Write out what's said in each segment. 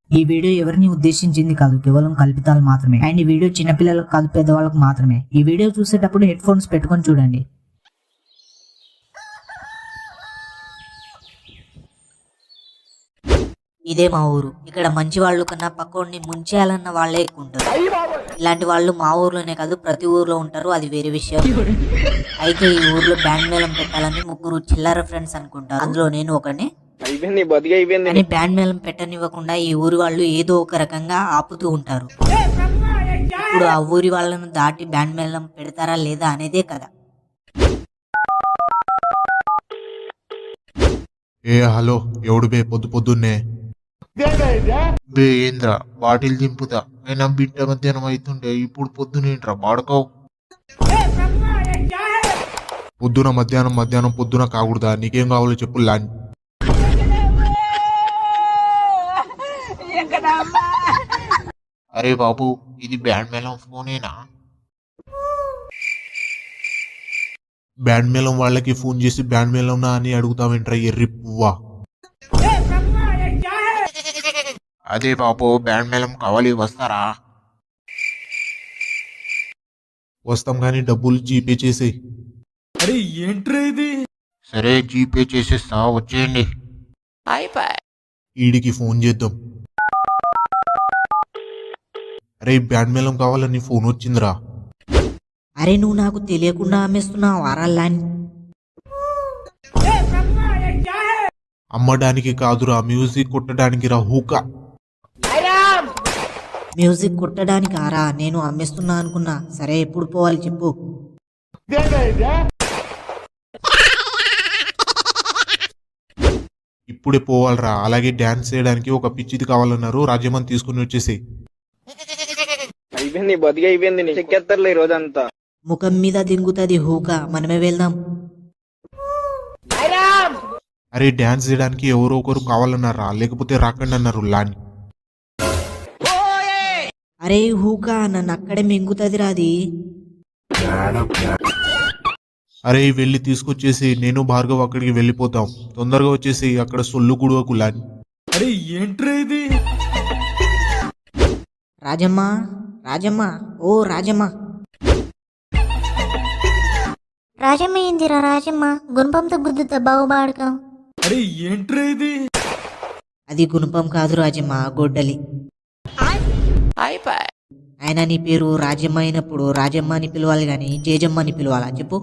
ఈ వీడియో ఎవరిని ఉద్దేశించింది కాదు, కేవలం కల్పితాలు మాత్రమే. అండ్ ఈ వీడియో చిన్నపిల్లలకు కాదు, పెద్దవాళ్ళకు మాత్రమే. ఈ వీడియో చూసేటప్పుడు హెడ్ ఫోన్స్ పెట్టుకొని చూడండి. ఇదే మా ఊరు. ఇక్కడ మంచి వాళ్ళు కన్నా పక్కోడిని ముంచేయాలన్న వాళ్ళే ఎక్కువ ఉంటారు. ఇలాంటి వాళ్ళు మా ఊర్లోనే కాదు, ప్రతి ఊర్లో ఉంటారు. అది వేరే విషయం. అయితే ఈ ఊర్లో బ్యాండ్ మేళం పెట్టాలని ముగ్గురు చిల్లర ఫ్రెండ్స్ అనుకుంటారు. అందులో నేను ఒకనే. కానీ బ్యాండ్ మేళం పెట్టనివ్వకుండా ఈ ఊరి వాళ్ళు ఏదో ఒక రకంగా ఆపుతూ ఉంటారు. ఇప్పుడు ఆ ఊరి వాళ్ళను దాటి బ్యాండ్ మేళం పెడతారా లేదా అనేదే కదా. ఏ హలో, ఎవడు బే పొద్దున్నే బే ఏంద్రా బాటిల్ దింపుతా అయినా బిడ్డ మధ్యాహ్నం అవుతుండే ఇప్పుడు పొద్దునేంట్రా బాడుకోవు. పొద్దున మధ్యాహ్నం పొద్దున కాకూడదా? నీకేం కావాలో చెప్పు లాన్. అరే బాబు, ఇది బ్యాండ్ మేళం ఫోనేనా? బ్యాండ్ మేళం వాళ్ళకి ఫోన్ చేసి బ్యాండ్ మేళంనా అని అడుగుతావేంట్రా ఎర్రి పువ్వా? అదే బాబు, బ్యాండ్ మేళం కావాలి, వస్తారా? వస్తాం కానీ డబ్బులు జీపే చేసే. అరే ఏంట్రా ఇది? సరే జీపే చేసేస్తా, వచ్చేయండి. ఈడికి ఫోన్ చేద్దాం. అరే బ్యాండ్ మేళం కావాలని ఫోన్ వచ్చిందిరా. అరే నువ్వు నాకు తెలియకుండా అమ్మేస్తున్నావు వారాల్లాని. అమ్మడానికి కాదురా, మ్యూజిక్ కొట్టడానికి రా. హూకా మ్యూజిక్ కొట్టడానికి ఆరా? నేను అమ్మేస్తున్నా అనుకున్నా. సరే ఎప్పుడు పోవాలి చెప్పు. ఇప్పుడే పోవాలరా. అలాగే డాన్స్ చేయడానికి ఒక పిచ్చిది కావాలన్నారు, రాజ్యమని తీసుకుని వచ్చేసి. అయిపోయింది, బతికి అయిపోయింది. చెక్కేస్తారులే ఈ రోజంతా. ముఖం మీద దింగుతుంది హూకా, మనమే వెళ్దాం. అరే డాన్స్ చేయడానికి ఎవరో ఒకరు కావాలన్నారా, లేకపోతే రాకండి అన్నారు లాని. అరే హూకా, నన్ను అక్కడే మింగుతుంది రాది. అరే వెళ్ళి తీసుకొచ్చేసి నేను భార్గవ్ అక్కడికి వెళ్ళిపోతాం. తొందరగా వచ్చేసి అక్కడ సొల్లు కుడువకు లాని. అరే ఏంట్రా ఇది? రాజమ్మ, రాజమ్మ, ఓ రాజమ్మ. రాజమ్మ ఏందిరా రాజమ్మ? గుణపంతో గుద్దుతా బాగుబాడుకో. అరే ఏంట్రా ఇది? అది గుణపం కాదు రాజమ్మ, గొడ్డలి. ఆయన నీ పేరు రాజమ్మ అయినప్పుడు రాజమ్మ అని పిలవాలి గాని జేజమ్మ అని పిలవాలా చెప్పు.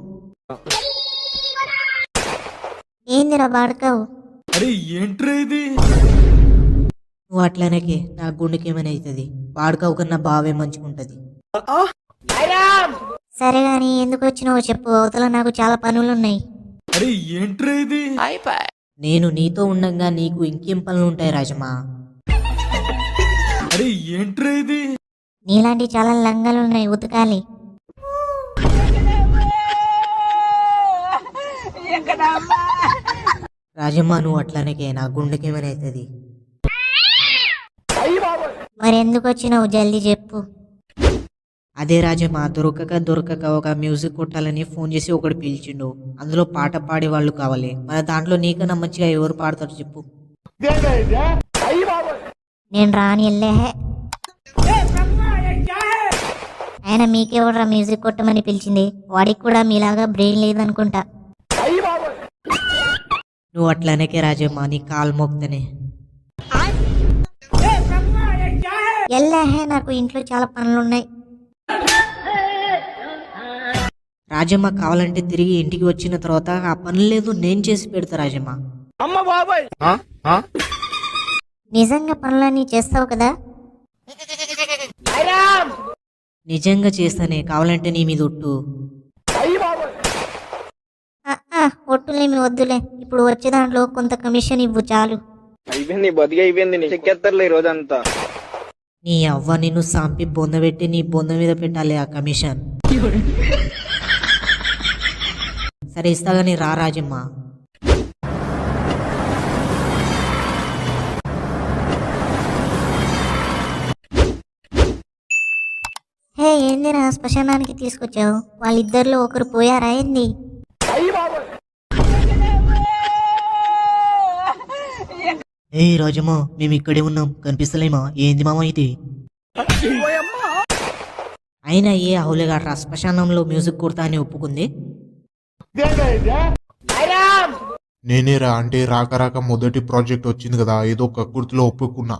ఏందిరా బాడుకో? అరే ఏంట్రా ఇది? నువ్వు అట్లనకే నా గుండెకి ఏమైనా అవుతుంది. వాడుకవు కన్నా బావే మంచుకుంటది. సరే గాని ఎందుకు వచ్చినావో చెప్పు, అవతల నాకు చాలా పనులున్నాయి. అరే ఏంట్రా ఇది? నేను నీతో ఉండగా నీకు ఇంకేం పనులు ఉంటాయి రాజమ్మ? అరే ఏంట్రా ఇది? నీలాంటి చాలా లంగాలున్నాయి, ఉతకాలి. రాజమ్మ నువ్వు అట్లనకే నా గుండెకి ఏమైనా అవుతుంది. మరి ఎందుకు వచ్చినావు జల్దీ చెప్పు. అదే రాజమ్మ, దొరకక ఒక మ్యూజిక్ కొట్టాలని ఫోన్ చేసి ఒకడు పిలిచిండు. అందులో పాట పాడే వాళ్ళు కావాలి. మన దాంట్లో నీకన్నా మంచిగా ఎవరు పాడతారు చెప్పు. నేను రాని వెళ్ళే. ఆయన మీకెవడరా మ్యూజిక్ కొట్టమని పిలిచింది? వాడికి కూడా మీలాగా బ్రెయిన్ లేదనుకుంటా. నువ్వు అట్లనకే రాజమ్మ, నీ కాలు మోక్తనే. ఎల్లాహే, నాకు ఇంట్లో చాలా పనులున్నాయి. రాజమ్మ కావాలంటే తిరిగి ఇంటికి వచ్చిన తర్వాత ఆ పని లేదు నేను చేసి పెడతా రాజమ్మ. నిజంగా పనులన్నీ చేస్తావు కదా? నిజంగా చేస్తానే, కావాలంటే నీ మీద ఒట్టు. ఒట్టులేమి వద్దులే, ఇప్పుడు వచ్చే దాంట్లో కొంత కమిషన్ ఇవ్వు చాలు. అయిపోయింది, బతికి అయిపోయింది. చెక్కేస్తారులే ఈ రోజంతా. నీ అవ్వ నిన్ను సాంపి బొంద పెట్టి నీ బొంద మీద పెట్టాలి ఆ కమిషన్. సరే ఇస్తాగాని రా రాజమ్మ. హే ఏందిరా శ్మశానానికి తీసుకొచ్చావు? వాళ్ళిద్దరిలో ఒకరు పోయారా ఏంది? ఏ రాజమ్మ మేము ఇక్కడే ఉన్నాం కనిపిస్తలేమా ఏంది మామ ఇది అయినా ఏ అవులేగాడ్రా శ్మశానంలో మ్యూజిక్ కొడతా అని ఒప్పుకుంది. నేనేరా అంటే రాక రాక మొదటి ప్రాజెక్ట్ వచ్చింది కదా ఏదో కక్కుర్తిలో ఒప్పుకున్నా.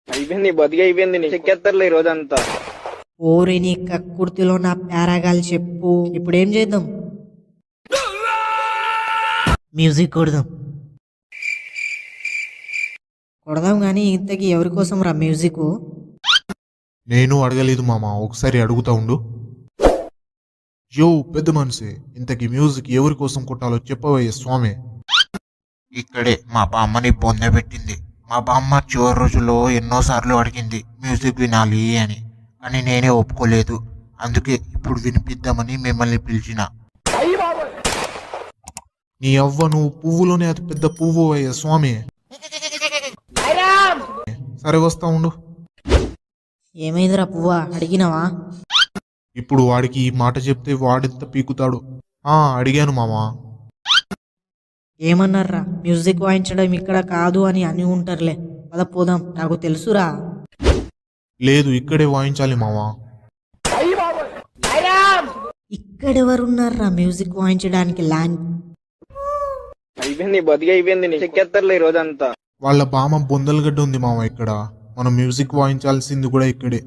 అయిపోయింది బతికి అయిపోయింది నీ చెక్కేస్తారులే ఈ రోజంతా. ఓరి నీ కక్కుర్తిలో నా పేరాగాలు చెప్పు. ఇప్పుడు ఏం చేద్దాం? మ్యూజిక్ కొడదాం. కొడదాం కానీ ఇంతకీ ఎవరి కోసం రా మ్యూజిక్? నేను అడగలేదు మామ, ఒకసారి అడుగుతా ఉండు. యో పెద్ద మనిషి, ఇంతకీ మ్యూజిక్ ఎవరి కోసం కొట్టాలో చెప్పవయ్య స్వామి. ఇక్కడే మా బామ్మని పొందబెట్టింది. మా బామ్మ చివరి రోజుల్లో ఎన్నోసార్లు అడిగింది మ్యూజిక్ వినాలి అని, కానీ నేనే ఒప్పుకోలేదు. అందుకే ఇప్పుడు వినిపిద్దామని మిమ్మల్ని పిలిచిన. నీ అవ్వ, నువ్వు పువ్వులోనే అతి పెద్ద పువ్వు అయ్యా స్వామి. సరే వస్తా ఉండు. ఏమైందిరా పువ్వా, అడిగినావా? ఇప్పుడు వాడికి ఈ మాట చెప్తే వాడెంత పీకుతాడు. అడిగాను మామా. ఏమన్నారా? మ్యూజిక్ వాయించడం ఇక్కడ కాదు అని ఉంటారులే. పద పోదాం, నాకు తెలుసురా. లేదు, ఇక్కడే వాయించాలి మామా. ఇక్కడెవరున్నారా మ్యూజిక్ వాయించడానికి? అయిపోయింది బతికి అయిపోయింది నీ చెక్కేస్తారులే ఈ రోజంతా. వాళ్ళ బామ్మ బొందలగడ్డ ఉంది మామ ఇక్కడ. మనం మ్యూజిక్ వాయించాల్సింది కూడా ఇక్కడే.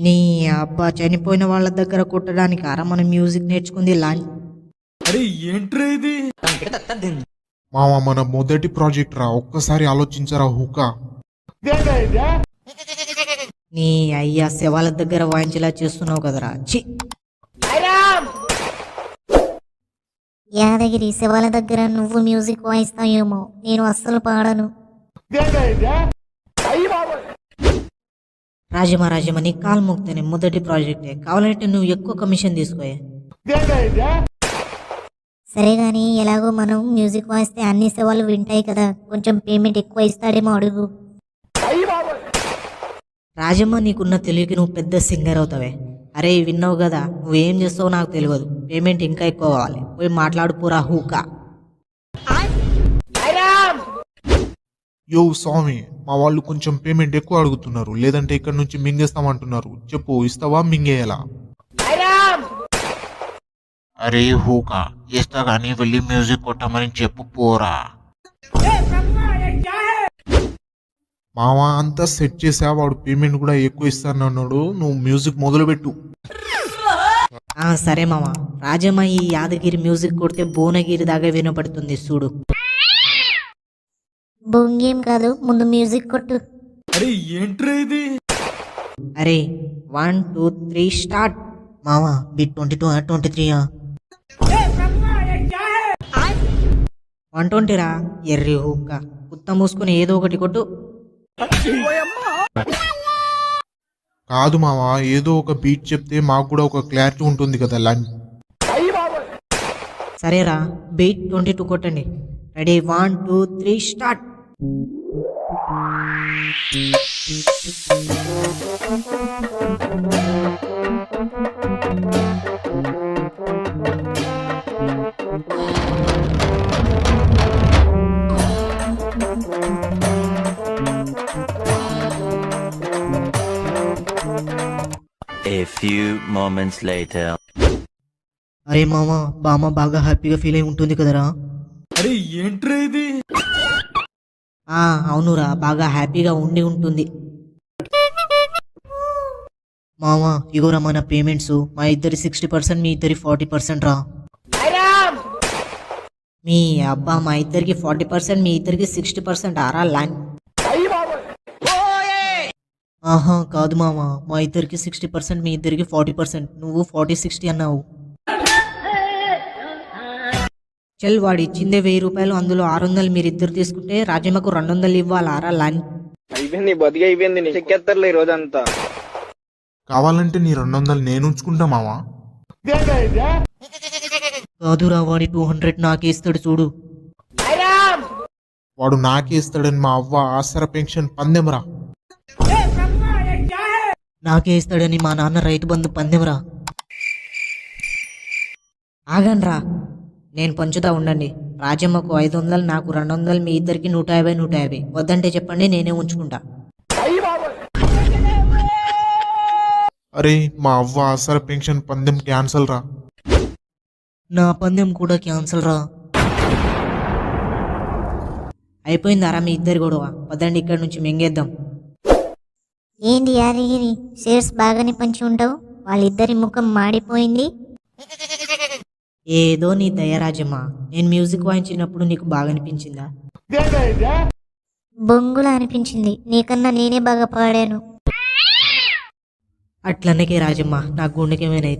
నీ అబ్బా, చనిపోయిన వాళ్ళ దగ్గర కొట్టడానికి అరా మనం మ్యూజిక్ నేర్చుకుంది లాంచ్. అరే ఏంట్రా ఇది? మామ మన మొదటి ప్రాజెక్ట్ రా, ఒక్కసారి ఆలోచించరా హుకా. నీ అయ్యా శవాల దగ్గర వాయించేలా చేస్తున్నావు కదరా. చి, యాదగిరి శివాల దగ్గర నువ్వు మ్యూజిక్ వాయిస్తాయేమో, నేను అస్సలు పాడను. రాజమా నీ కాలు మోగుతానే, మొదటి ప్రాజెక్టే కావాలంటే నువ్వు ఎక్కువ కమిషన్ తీసుకోయే. సరే గాని ఎలాగో మనం మ్యూజిక్ వాయిస్తే అన్ని శివాలు వింటాయి కదా, కొంచెం పేమెంట్ ఎక్కువ ఇస్తాడేమో అడుగు. రాజమ్మ, నీకున్న తెలివికి నువ్వు పెద్ద సింగర్ అవుతావే. అరే విన్నావు కదా, నువ్వేం చేస్తావో నాకు తెలియదు. పేమెంట్ ఇంకా ఎక్కువ కావాలి, పోయి మాట్లాడుకోరా హూకా. యో స్వామి, మా వాళ్ళు కొంచెం పేమెంట్ ఎక్కువ అడుగుతున్నారు, లేదంటే ఇక్కడ నుంచి మింగేస్తామంటున్నారు. చెప్పు, ఇస్తావా మింగేయాలా? అరే హూకా, ఇస్తా కానీ వెళ్ళి మ్యూజిక్ కొట్టమని చెప్పు పోరా. మామ అంతా సెట్ చేసా, వాడు పేమెంట్ కూడా ఎక్కువ ఇస్తానన్నాడు. నువ్వు మ్యూజిక్ మొదలుపెట్టు. సరే మామ. రాజమ్మ, ఈ యాదగిరి మ్యూజిక్ కొడితే భువనగిరి దాకా వినపడుతుంది చూడు. బొంగేం కాదు, ముందు మ్యూజిక్ కొట్టు. అరే ఏంట్రా ఇది? అరే 1 2 3 స్టార్ట్. మామ బిట్ 22 23 120 రా ఎర్రి హూక్క. కుత్త మూసుకుని ఏదో ఒకటి కొట్టు. కాదు మామ, ఏదో ఒక బీట్ చెప్తే మాకు కూడా ఒక క్లారిటీ ఉంటుంది కదా. సరేరా, బీట్ 22 కొట్టండి. Ready 1 2 3 start. A few moments later. అరే మామ, బామ్మ బాగా హ్యాపీగా ఫీల్ అయి ఉంటుంది కదరా. అరే ఏంట్రా ఇది? అవునురా, బాగా హ్యాపీగా ఉండి ఉంటుంది. మామ ఇగోరా మన పేమెంట్స్, మా ఇద్దరి 60%, మీ ఇద్దరి 40% రా. మీ అబ్బా, మా ఇద్దరికి 40%, మీ ఇద్దరికి 60% ఆరా లాంగ్. ఆహా కాదు మామ, మా ఇద్దరికి 60%, మీ ఇద్దరికి 40%. నువ్వు 40-60 అన్నావు. చల్, వాడు ఇచ్చిందే 1000 రూపాయలు, అందులో 600 మీరిద్దరు తీసుకుంటే రాజమ్మకు 200 ఇవ్వాలి ఆరా లాంగ్. అయిపోయింది బతికి అయిపోయింది నీ చెక్కేస్తారులే ఈ రోజంతా. కావాలంటే నీ 200 నేను ఉంచుకుంటా మావా. కాదురా, వాడి 200 నాకేస్తాడు చూడు. వాడు నాకేస్తాడని మా అవ్వ ఆసర పెన్షన్ పందెంరా. నాకే ఇస్తాడని మా నాన్న రైతు బంధు పందెంరా. ఆగండ్రా, నేను పంచుతా ఉండండి. రాజమ్మకు 500, నాకు 200, మీ ఇద్దరికి 150, 150. వద్దంటే చెప్పండి, నేనే ఉంచుకుంటా. అరే మా అవ్వ ఆసరా పెన్షన్ పందెం క్యాన్సల్ రా. నా పందెం కూడా క్యాన్సల్ రా. అయిపోయిందారా మీ ఇద్దరి గొడవ? వద్దండి, ఇక్కడి నుంచి మింగేద్దాం. ఏంది యాదగిరి, షేర్స్ బాగానే పంచి ఉంటావు, వాళ్ళిద్దరి ముఖం మాడిపోయింది. ఏదో నీ దయ రాజమ్మ. నేను మ్యూజిక్ వాయించినప్పుడు నీకు బాగా అనిపించిందా? బొంగులా అనిపించింది. నీకన్నా నేనే బాగా పాడాను. అట్లన్నకే రాజమ్మ, నా గుండెకేమైనా.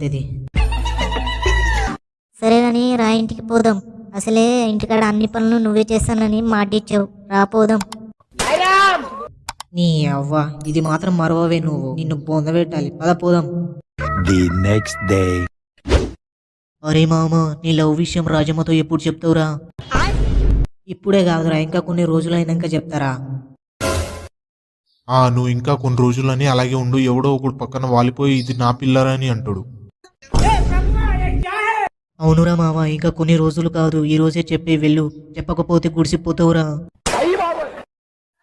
సరే గాని రా, ఇంటికి పోదాం. అసలే ఇంటికాడ అన్ని పనులు నువ్వే చేస్తానని మాటిచ్చావు. రా పోదాం. నీ అవ్వ, ఇది మాత్రం మరవవే నువ్వు. నిన్ను పొందబెట్టాలి. పద పోదాం. The next day. అరే మామ, నీ లవ్ విషయం రాజమ్మతో ఎప్పుడు చెప్తావురా? ఇప్పుడే కాదురా, ఇంకా కొన్ని రోజులైనాక చెప్తారా? నువ్వు ఇంకా కొన్ని రోజులని అలాగే ఉండు. ఎవడో ఒకడు పక్కన వాలిపోయి ఇది నా పిల్లరని అంటాడు. అవునురా మామ, ఇంకా కొన్ని రోజులు కాదు, ఈ రోజే చెప్పి వెళ్ళు. చెప్పకపోతే గుడిసిపోతావురా.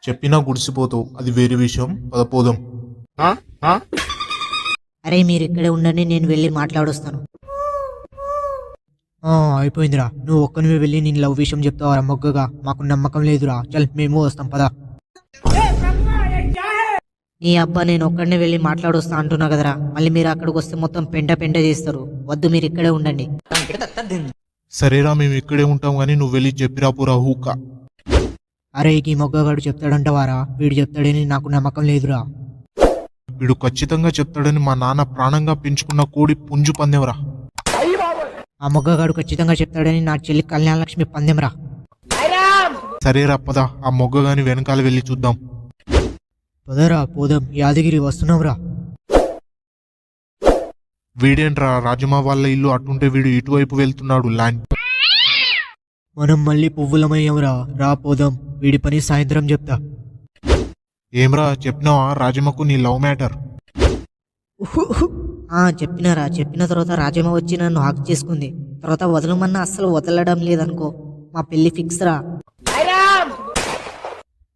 చెప్పినా గుడిసిపోతావు, అది వేరే విషయం. పదపోదాం. అరే మీరు ఇక్కడే ఉండండి, నేను వెళ్ళి మాట్లాడొస్తాను. అయిపోయిందిరా, నువ్వు ఒక్కనివే వెళ్ళి నేను లవ్ విషయం చెప్తావరా మొగ్గగా? మాకు నమ్మకం లేదురా. చల్, మేము వస్తాం, పదా. నీ అబ్బా, నేను ఒక్కడనే వెళ్ళి మాట్లాడొస్తా అంటున్నా కదరా. మళ్ళీ మీరు అక్కడికి వస్తే మొత్తం పెంట పెంట చేస్తారు. వద్దు, మీరు ఇక్కడే ఉండండి. సరేరా, మేము ఇక్కడే ఉంటాం కానీ నువ్వు వెళ్ళి చెప్పిరా పూరా హూక. అరే ఈ మొగ్గగాడు చెప్తాడంటవారా? వీడు చెప్తాడని నాకు నమ్మకం లేదురా. వీడు ఖచ్చితంగా చెప్తాడని మా నాన్న ప్రాణంగా పెంచుకున్న కోడి పుంజు పందెంరా. ఆ మొగ్గగాడు ఖచ్చితంగా చెప్తాడని నా చెల్లి కళ్యాణలక్ష్మి పందెంరా. సరేరా పద, ఆ మొగ్గ గాని వెనకాల వెళ్ళి చూద్దాం. పదరా పోదాం. యాదగిరి వస్తున్నావురా. వీడేంట్రా, రాజమా వాళ్ళ ఇల్లు అటుంటే వీడు ఇటువైపు వెళ్తున్నాడు. మనం మళ్ళీ పువ్వులమయ్యంరా. రా పోదాం. వీడి పని సాయంత్రం చెప్తా. ఏమ్రా, చెప్పినావా రాజమ్మకు నీ లవ్ మ్యాటర్? చెప్పినారా. చెప్పిన తర్వాత రాజమ్మ వచ్చి నన్ను హాక్ చేసుకుంది. తర్వాత వదలమన్నా అస్సలు వదలడం లేదనుకో. మా పెళ్లి ఫిక్స్ రా.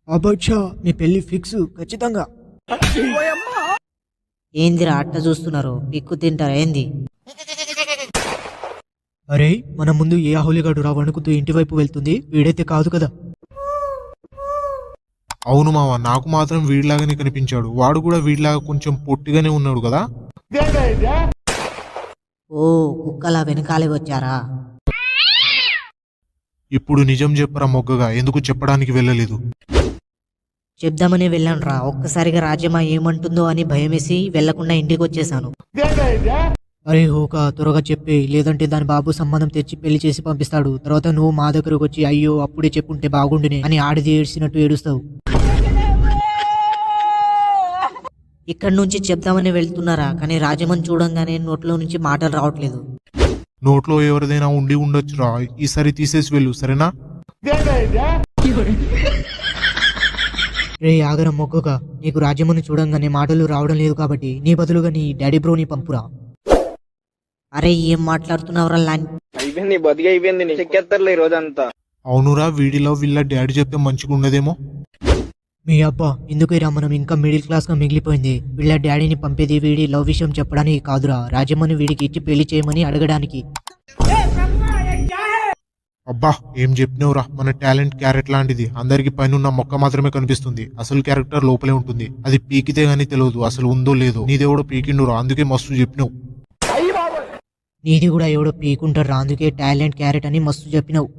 అబ్బచ్చా, మీ పెళ్లి ఫిక్స్ ఖచ్చితంగా. ఏందిరా అట్ట చూస్తున్నారు? పిక్కు తింటారా ఏంది? అరే మన ముందు ఏ అహోలిగాడు రా వణుకుతూ ఇంటి వైపు వెళ్తుంది. వీడైతే కాదు కదా? అవును మావా, నాకు మాత్రం వీడిలాగానే కనిపించాడు. వాడు కూడా వీడిలాగా కొంచెం పొట్టిగానే ఉన్నాడు కదా. ఓ, కుక్కలా వెనకాలే వచ్చారా? ఇప్పుడు నిజం చెప్పరా మొగ్గగా, ఎందుకు చెప్పడానికి వెళ్ళలేదు? చెప్దామని వెళ్ళాను రా. ఒక్కసారిగా రాజమ్మ ఏమంటుందో అని భయమేసి వెళ్లకుండా ఇంటికి వచ్చేసాను. అరే హోక, త్వరగా చెప్పే, లేదంటే దాని బాబు సంబంధం తెచ్చి పెళ్లి చేసి పంపిస్తాడు. తర్వాత నువ్వు మా దగ్గరకు వచ్చి అయ్యో అప్పుడే చెప్పుంటే బాగుండునే అని ఆడిది ఏడ్చినట్టు ఏడుస్తావు. ఇక్కడి నుంచి చెప్దామని వెళ్తున్నారా, కానీ రాజమ్మని చూడంగానే నోట్లో నుంచి మాటలు రావట్లేదు. నోట్లో ఎవరిదైనా ఉండి ఉండొచ్చురా. ఈసారి తీసేసి వెళ్ళు, సరేనా? రే ఆగరం మొక్కగా, నీకు రాజమ్మని చూడంగానే మాటలు రావడం లేదు కాబట్టి నీ బదులుగా నీ డాడీ బ్రోని పంపురా. అరే ఏం మాట్లాడుతున్నావురా అయిపోయింది, బతికి అయిపోయింది. చెక్కేస్తారులే ఈ రోజంతా. అవునురా, వీడిలో వీళ్ళ డాడీ చెప్తే మంచిగా ఉండదేమో. మీ అబ్బా, ఎందుకైరా మనం ఇంకా మిడిల్ క్లాస్ గా మిగిలిపోయింది. వీళ్ళ డాడీని పంపేది వీడి లవ్ విషయం చెప్పడానికి కాదురా, రాజమ్మని వీడికి ఇచ్చి పెళ్లి చేయమని అడగడానికి. అబ్బా, ఏం చెప్పినవురా. మన టాలెంట్ క్యారెట్ లాంటిది. అందరికి పైన మొక్క మాత్రమే కనిపిస్తుంది. అసలు క్యారెక్టర్ లోపలే ఉంటుంది. అది పీకితే గానీ తెలియదు అసలు ఉందో లేదో. నీదేవడో పీకిండురా, అందుకే మస్తు చెప్పినావు. నీది కూడా ఎవడో పీకుంటారా, అందుకే టాలెంట్ క్యారెట్ అని మస్తు చెప్పినావు.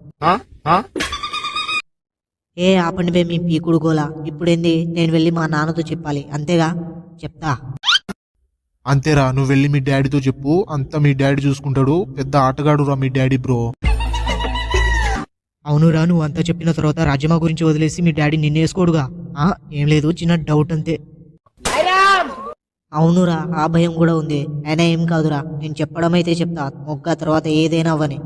ఏ ఆపండి బే మీ పీకుడు గోలా. ఇప్పుడేంది, నేను వెళ్ళి మా నాన్నతో చెప్పాలి అంతేగా? చెప్తా. అంతేరా, నువ్వు వెళ్ళి మీ డాడీతో చెప్పు. అంతా మీ డాడీ చూసుకుంటాడు. పెద్ద ఆటగాడు రా మీ డాడీ బ్రో. అవునురా, నువ్వు అంతా చెప్పిన తర్వాత రాజమ్మ గురించి వదిలేసి మీ డాడీ నిన్నేసుకోడుగా? ఏం లేదు, చిన్న డౌట్ అంతే. అవునురా, ఆ భయం కూడా ఉంది. అయినా ఏం కాదురా, నేను చెప్పడం అయితే చెప్తా. మొగ్గ తర్వాత ఏదైనా అవ్వని.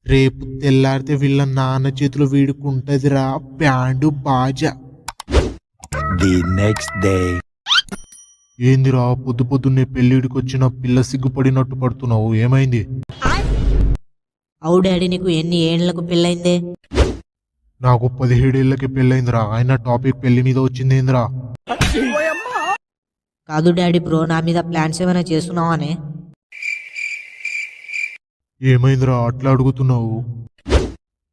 రేపు తెల్లారితే వీళ్ళ నాన్న చేతిలో వీడుకుంటదిరా band Baaja. The next day. ఏందిరా, పొద్దున్నే పెళ్లిడికి వచ్చిన పిల్ల సిగ్గుపడినట్టు పడుతున్నావు? ఏమైంది? అవు డాడీ, నీకు ఎన్ని ఏండ్లకు పెళ్ళైందే? నాకు 17 ఏళ్ళకి పెళ్ళైందిరా. ఆయన టాపిక్ పెళ్లి మీద వచ్చిందేంద్రా? కాదు డాడీ బ్రో, నా మీద ప్లాన్స్ ఏమైనా చేస్తున్నావానే? ఏమైందిరా అట్లా అడుగుతున్నావు?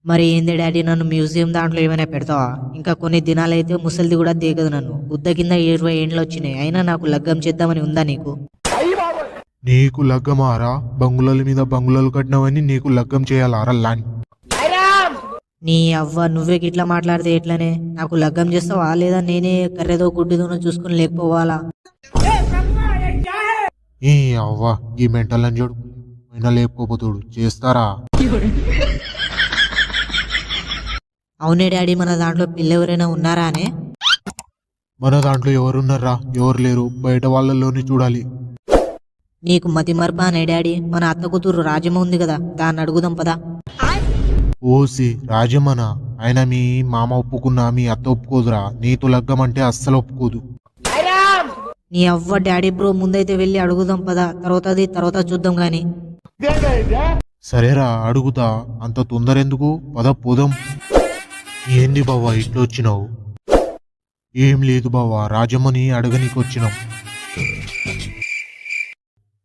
మరి ఏంది డాడీ, నన్ను మ్యూజియం దాంట్లో ఏమైనా పెడతావా? ఇంకా కొన్ని దినాలైతే ముసలిది కూడా దిగదు నన్ను. బుద్ధ కింద 20 ఏండ్లు వచ్చినాయి, అయినా నాకు లగ్గం చేద్దామని ఉందా నీకు? నీకు లగ్గమారా? బంగుళల మీద బంగుళలు కట్టినవని నీకు లగ్గం చేయాలారా ల్యాండ్? నీ అవ్వ, నువ్వే గిట్లా మాట్లాడితే ఎట్లనే? నాకు లగ్గం చేస్తావా లేదా నేనే కర్రెదో గుడ్డిదోనో చూసుకుని లేకపోవాలా? ఈ అవ్వ, ఈ మెంటల్ అని చూడు అయినా లేకపోతుడు చేస్తారా? అవునే డాడీ, మన దాంట్లో పిల్ల ఎవరైనా ఉన్నారా అనే? మన దాంట్లో ఎవరున్నారా? ఎవరు లేరు, బయట వాళ్ళలోనే చూడాలి. నీకు మతి మరపా అనే డాడీ? మన అత్త కూతురు రాజమ్మ ఉంది కదా, దాన్ని అడుగుదాం పదా. ఓసి రాజమన, ఆయన మీ మామ ఒప్పుకున్నా మీ అత్త ఒప్పుకోదురా. నీతో లగ్గం అంటే అస్సలు ఒప్పుకోదు. నీ అవ్వ డాడీ బ్రో, ముందైతే వెళ్ళి అడుగుదాం పదా, తర్వాత చూద్దాం గాని. సరేరా అడుగుతా, అంత తొందర ఎందుకు? పద పోదాం. ఏంది బావా ఇట్లా వచ్చినావు? ఏం లేదు బావా, రాజమ్మని అడగనీకి వచ్చినాం.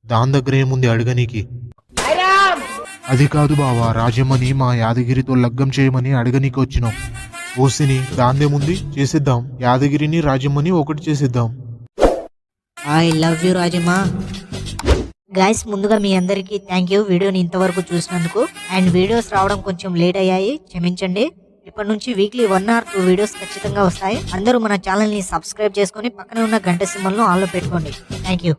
దాని దగ్గర ఏముంది అడగనీకి? అది కాదు బావా, రాజమ్మని మా యాదగిరితో లగ్గం చేయమని అడగనీకి వచ్చినాం. ఓసిని దాందేముంది, చేసేద్దాం. యాదగిరిని రాజమ్మని ఒకటి చేసేద్దాం. I love you Rajamma. Guys, ముందుగా మీ అందరికీ థ్యాంక్ యూ వీడియోని ఇంతవరకు చూసినందుకు. అండ్ వీడియోస్ రావడం కొంచెం లేట్ అయ్యాయి, క్షమించండి. ఇప్పటి నుంచి వీక్లీ 1 or 2 వీడియోస్ ఖచ్చితంగా వస్తాయి. అందరూ మన ఛానల్ని సబ్స్క్రైబ్ చేసుకొని పక్కనే ఉన్న గంట సింబల్ను ఆన్లో పెట్టుకోండి. Thank you.